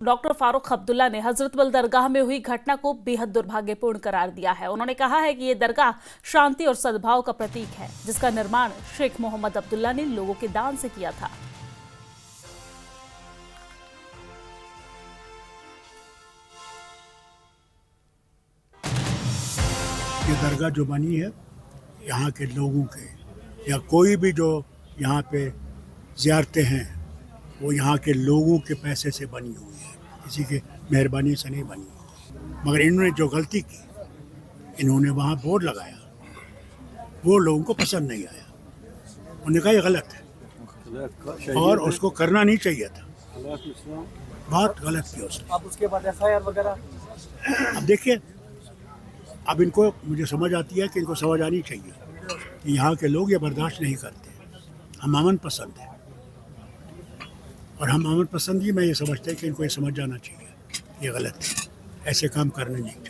Doctor Farooq Abdullah ने हजरतबल दरगाह में हुई घटना को बेहद दुर्भाग्यपूर्ण करार दिया है। उन्होंने कहा है कि ये दरगाह शांति और सद्भाव का प्रतीक है, जिसका निर्माण शेख मोहम्मद अब्दुल्ला ने लोगों के दान से किया था। ये दरगाह जो बनी है यहाँ के लोगों के, या कोई भी जो यहाँ पे ज़ियारतें हैं वो यहाँ के लोगों के पैसे से बनी हुई है, किसी के मेहरबानी से नहीं बनी। मगर इन्होंने जो गलती की, इन्होंने वहाँ बोर्ड लगाया, वो लोगों को पसंद नहीं आया। उन्होंने कहा ये गलत है और उसको करना नहीं चाहिए था, बहुत गलत किया उसने। अब उसके बाद FIR वगैरह। अब देखिए, अब इनको मुझे समझ आती है कि इनको समझ आनी चाहिए कि यहाँ के लोग ये बर्दाश्त नहीं करते। हम अमन पसंद है और हम अमन पसंद ही मैं ये समझते हैं कि इनको ये समझ जाना चाहिए ये गलत है, ऐसे काम करने नहीं चाहिए।